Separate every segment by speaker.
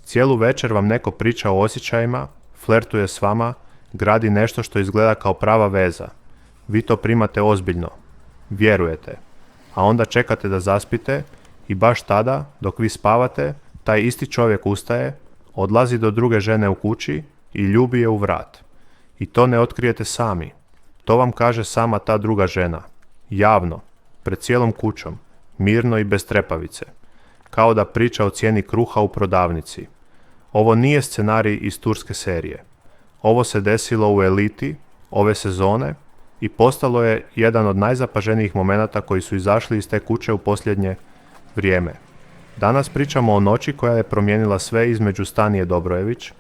Speaker 1: Cijelu večer vam neko priča o osjećajima, flertuje s vama, gradi nešto što izgleda kao prava veza. Vi to primate ozbiljno, vjerujete, a onda čekate da zaspite i baš tada, dok vi spavate, taj isti čovjek ustaje, odlazi do druge žene u kući i ljubi je u vrat. I to ne otkrijete sami. To vam kaže sama ta druga žena. Javno, pred cijelom kućom, mirno i bez trepavice. Kao da priča o cijeni kruha u prodavnici. Ovo nije scenarij iz turske serije. Ovo se desilo u Eliti ove sezone i postalo je jedan od najzapaženijih momenata koji su izašli iz te kuće u posljednje vrijeme. Danas pričamo o noći koja je promijenila sve između Stanije Dobrojević,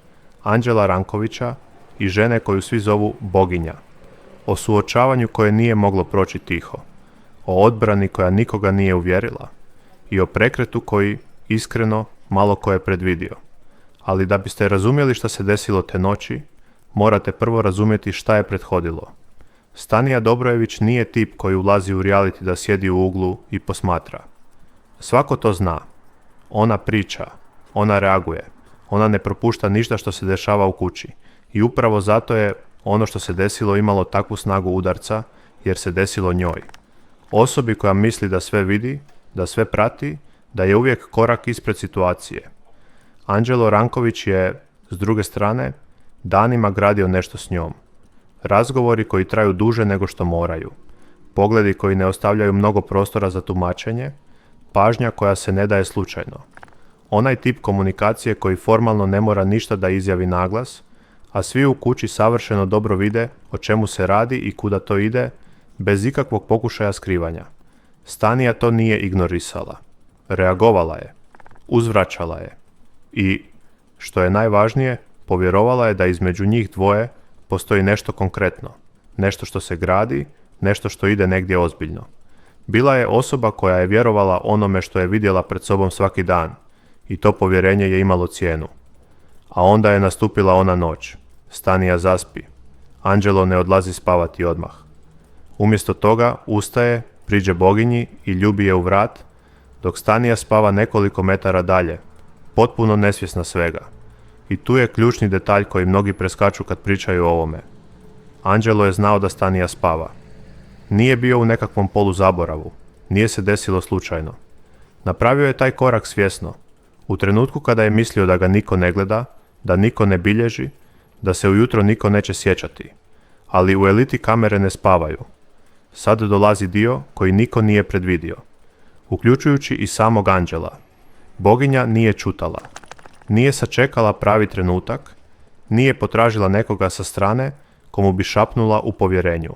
Speaker 1: Anđela Rankovića i žene koju svi zovu Boginja. O suočavanju koje nije moglo proći tiho. O odbrani koja nikoga nije uvjerila. I o prekretu koji, iskreno, malo ko je predvidio. Ali da biste razumjeli šta se desilo te noći, morate prvo razumjeti šta je prethodilo. Stanija Dobrojević nije tip koji ulazi u reality da sjedi u uglu i posmatra. Svako to zna. Ona priča, ona reaguje, ona ne propušta ništa što se dešava u kući. I upravo zato je ono što se desilo imalo takvu snagu udarca, jer se desilo njoj. Osobi koja misli da sve vidi, da sve prati, da je uvijek korak ispred situacije. Anđelo Ranković je, s druge strane, danima gradio nešto s njom. Razgovori koji traju duže nego što moraju. Pogledi koji ne ostavljaju mnogo prostora za tumačenje. Pažnja koja se ne daje slučajno. Onaj tip komunikacije koji formalno ne mora ništa da izjavi naglas, a svi u kući savršeno dobro vide o čemu se radi i kuda to ide, bez ikakvog pokušaja skrivanja. Stanija to nije ignorisala. Reagovala je. Uzvraćala je. I, što je najvažnije, povjerovala je da između njih dvoje postoji nešto konkretno. Nešto što se gradi, nešto što ide negdje ozbiljno. Bila je osoba koja je vjerovala onome što je vidjela pred sobom svaki dan. I to povjerenje je imalo cijenu. A onda je nastupila ona noć. Stanija zaspi. Anđelo ne odlazi spavati odmah. Umjesto toga ustaje, priđe Boginji i ljubi je u vrat, dok Stanija spava nekoliko metara dalje, potpuno nesvjesna svega. I tu je ključni detalj koji mnogi preskaču kad pričaju o ovome. Anđelo je znao da Stanija spava. Nije bio u nekakvom poluzaboravu. Nije se desilo slučajno. Napravio je taj korak svjesno. U trenutku kada je mislio da ga niko ne gleda, da niko ne bilježi, da se ujutro niko neće sjećati. Ali u Eliti kamere ne spavaju. Sad dolazi dio koji niko nije predvidio. Uključujući i samog Anđela. Boginja nije čutala. Nije sačekala pravi trenutak, nije potražila nekoga sa strane komu bi šapnula u povjerenju.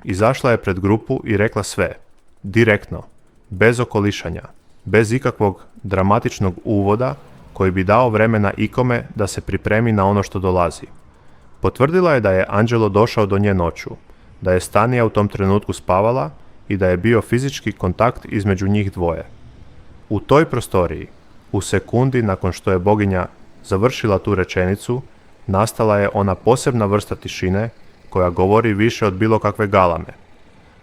Speaker 1: Izašla je pred grupu i rekla sve, direktno, bez okolišanja, bez ikakvog dramatičnog uvoda koji bi dao vremena ikome da se pripremi na ono što dolazi. Potvrdila je da je Anđelo došao do nje noću, da je Stanija u tom trenutku spavala i da je bio fizički kontakt između njih dvoje. U toj prostoriji, u sekundi nakon što je Boginja završila tu rečenicu, nastala je ona posebna vrsta tišine koja govori više od bilo kakve galame.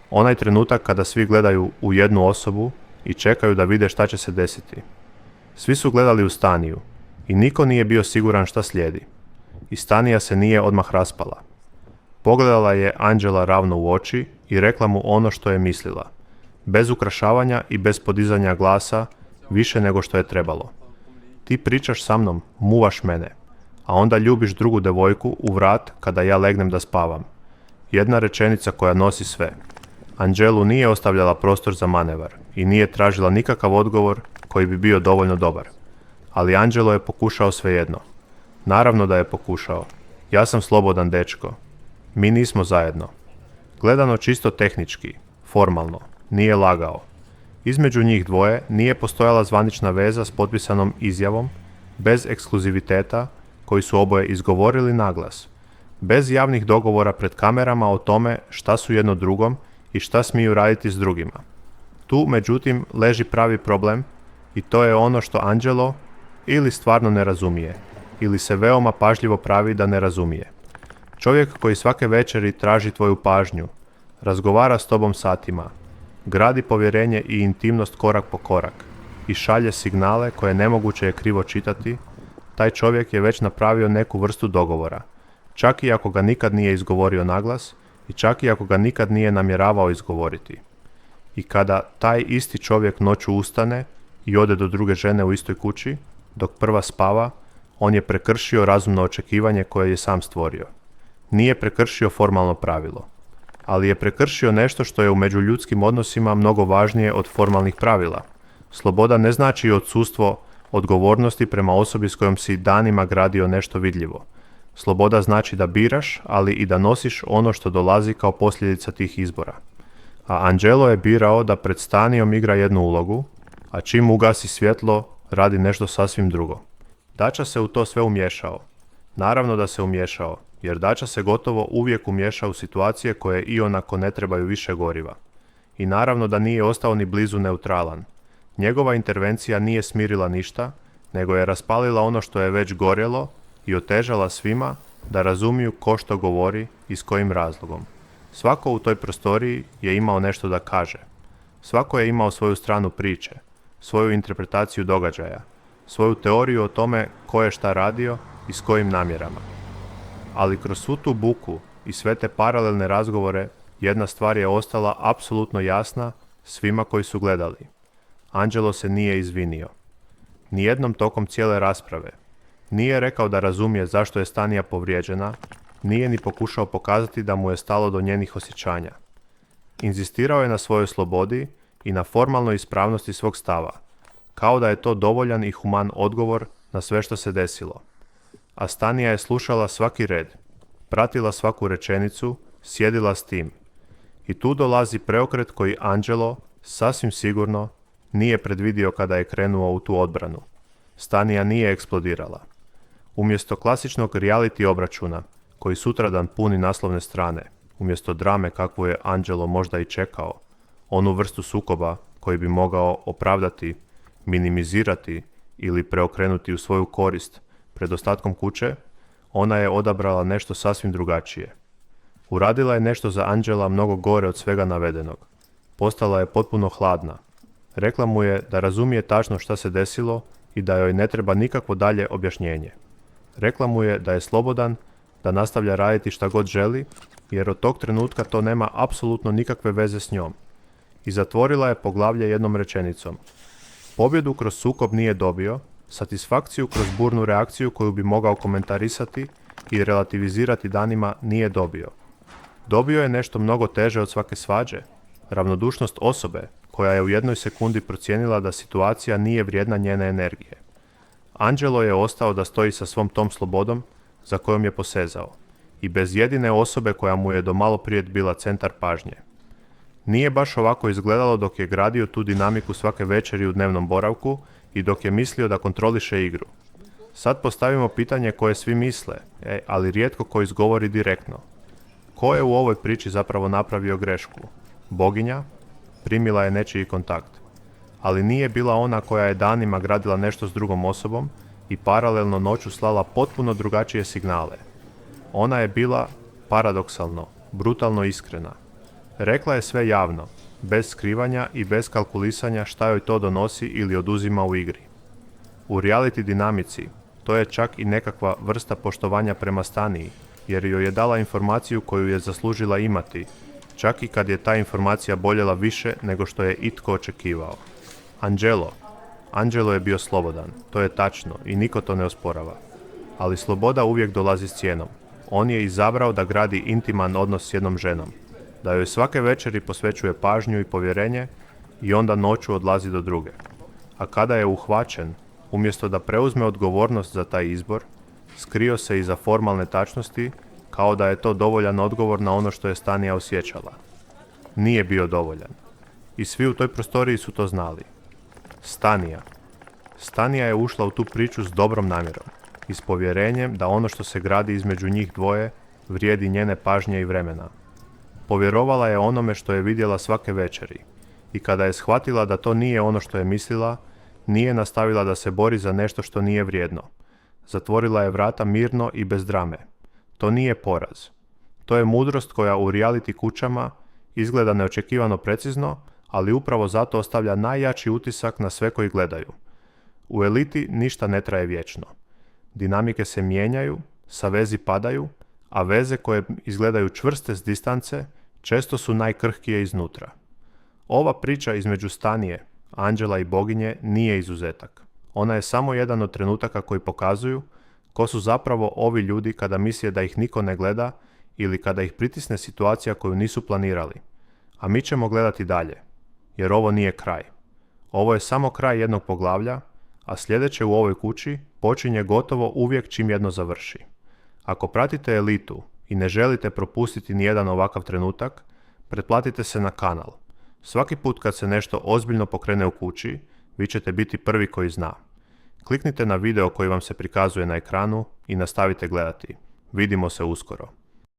Speaker 1: Onaj trenutak kada svi gledaju u jednu osobu i čekaju da vide šta će se desiti. Svi su gledali u Staniju i niko nije bio siguran šta slijedi. I Stanija se nije odmah raspala. Pogledala je Anđela ravno u oči i rekla mu ono što je mislila. Bez ukrašavanja i bez podizanja glasa, više nego što je trebalo. Ti pričaš sa mnom, muvaš mene, a onda ljubiš drugu devojku u vrat kada ja legnem da spavam. Jedna rečenica koja nosi sve. Anđelu nije ostavljala prostor za manevar i nije tražila nikakav odgovor koji bi bio dovoljno dobar. Ali Anđelo je pokušao svejedno. Naravno da je pokušao. Ja sam slobodan dečko. Mi nismo zajedno. Gledano čisto tehnički, formalno, nije lagao. Između njih dvoje nije postojala zvanična veza s potpisanom izjavom, bez ekskluziviteta koji su oboje izgovorili naglas, bez javnih dogovora pred kamerama o tome šta su jedno drugom i šta smiju raditi s drugima. Tu, međutim, leži pravi problem i to je ono što Anđelo ili stvarno ne razumije, ili se veoma pažljivo pravi da ne razumije. Čovjek koji svake večeri traži tvoju pažnju, razgovara s tobom satima, gradi povjerenje i intimnost korak po korak i šalje signale koje nemoguće je krivo čitati, taj čovjek je već napravio neku vrstu dogovora, čak i ako ga nikad nije izgovorio naglas i čak i ako ga nikad nije namjeravao izgovoriti. I kada taj isti čovjek noću ustane i ode do druge žene u istoj kući, dok prva spava, on je prekršio razumno očekivanje koje je sam stvorio. Nije prekršio formalno pravilo, ali je prekršio nešto što je u međuljudskim odnosima mnogo važnije od formalnih pravila. Sloboda ne znači odsustvo odgovornosti prema osobi s kojom si danima gradio nešto vidljivo. Sloboda znači da biraš, ali i da nosiš ono što dolazi kao posljedica tih izbora. A Angelo je birao da pred Stanijom igra jednu ulogu, a čim ugasi svjetlo, radi nešto sasvim drugo. Dača se u to sve umiješao. Naravno da se umiješao, jer Dača se gotovo uvijek umiješa u situacije koje ionako ne trebaju više goriva. I naravno da nije ostao ni blizu neutralan. Njegova intervencija nije smirila ništa, nego je raspalila ono što je već gorjelo i otežala svima da razumiju ko što govori i s kojim razlogom. Svako u toj prostoriji je imao nešto da kaže. Svako je imao svoju stranu priče, svoju interpretaciju događaja, svoju teoriju o tome ko je šta radio i s kojim namjerama. Ali kroz svu tu buku i sve te paralelne razgovore, jedna stvar je ostala apsolutno jasna svima koji su gledali. Angelo se nije izvinio. Nijednom tokom cijele rasprave. Nije rekao da razumije zašto je Stanija povrijeđena, nije ni pokušao pokazati da mu je stalo do njenih osjećanja. Inzistirao je na svojoj slobodi i na formalnoj ispravnosti svog stava, kao da je to dovoljan i human odgovor na sve što se desilo. A Stanija je slušala svaki red, pratila svaku rečenicu, sjedila s tim. I tu dolazi preokret koji Angelo, sasvim sigurno, nije predvidio kada je krenuo u tu odbranu. Stanija nije eksplodirala. Umjesto klasičnog reality obračuna, koji sutradan puni naslovne strane, umjesto drame kakvu je Angelo možda i čekao, onu vrstu sukoba koji bi mogao opravdati, minimizirati ili preokrenuti u svoju korist pred ostatkom kuće, ona je odabrala nešto sasvim drugačije. Uradila je nešto za Angela mnogo gore od svega navedenog. Postala je potpuno hladna. Rekla mu je da razumije tačno šta se desilo i da joj ne treba nikakvo dalje objašnjenje. Rekla mu je da je slobodan, da nastavlja raditi šta god želi, jer od tog trenutka to nema apsolutno nikakve veze s njom. I zatvorila je poglavlje jednom rečenicom. Pobjedu kroz sukob nije dobio, satisfakciju kroz burnu reakciju koju bi mogao komentarisati i relativizirati danima nije dobio. Dobio je nešto mnogo teže od svake svađe, ravnodušnost osobe koja je u jednoj sekundi procijenila da situacija nije vrijedna njene energije. Angelo je ostao da stoji sa svom tom slobodom za kojom je posezao i bez jedine osobe koja mu je do malo prije bila centar pažnje. Nije baš ovako izgledalo dok je gradio tu dinamiku svake večeri u dnevnom boravku i dok je mislio da kontroliše igru. Sad postavimo pitanje koje svi misle, ali rijetko ko izgovori direktno. Ko je u ovoj priči zapravo napravio grešku? Boginja? Primila je nečiji kontakt. Ali nije bila ona koja je danima gradila nešto s drugom osobom i paralelno noću slala potpuno drugačije signale. Ona je bila, paradoksalno, brutalno iskrena. Rekla je sve javno, bez skrivanja i bez kalkulisanja šta joj to donosi ili oduzima u igri. U reality dinamici to je čak i nekakva vrsta poštovanja prema Staniji, jer joj je dala informaciju koju je zaslužila imati, čak i kad je ta informacija boljela više nego što je itko očekivao. Angelo je bio slobodan, to je tačno i niko to ne osporava. Ali sloboda uvijek dolazi s cijenom. On je izabrao da gradi intiman odnos s jednom ženom, da joj svake večeri posvećuje pažnju i povjerenje i onda noću odlazi do druge. A kada je uhvaćen, umjesto da preuzme odgovornost za taj izbor, skrio se iza formalne tačnosti kao da je to dovoljan odgovor na ono što je Stanija osjećala. Nije bio dovoljan. I svi u toj prostoriji su to znali. Stanija je ušla u tu priču s dobrom namjerom i s povjerenjem da ono što se gradi između njih dvoje vrijedi njene pažnje i vremena. Povjerovala je onome što je vidjela svake večeri i kada je shvatila da to nije ono što je mislila, nije nastavila da se bori za nešto što nije vrijedno. Zatvorila je vrata mirno i bez drame. To nije poraz. To je mudrost koja u reality kućama izgleda neočekivano precizno, ali upravo zato ostavlja najjači utisak na sve koji gledaju. U eliti ništa ne traje vječno. Dinamike se mijenjaju, sa vezi padaju, a veze koje izgledaju čvrste s distance često su najkrhkije iznutra. Ova priča između Stanije, anđela i boginje nije izuzetak. Ona je samo jedan od trenutaka koji pokazuju ko su zapravo ovi ljudi kada misle da ih niko ne gleda ili kada ih pritisne situacija koju nisu planirali. A mi ćemo gledati dalje, jer ovo nije kraj. Ovo je samo kraj jednog poglavlja, a sljedeće u ovoj kući počinje gotovo uvijek čim jedno završi. Ako pratite Elitu i ne želite propustiti nijedan ovakav trenutak, pretplatite se na kanal. Svaki put kad se nešto ozbiljno pokrene u kući, vi ćete biti prvi koji zna. Kliknite na video koji vam se prikazuje na ekranu i nastavite gledati. Vidimo se uskoro.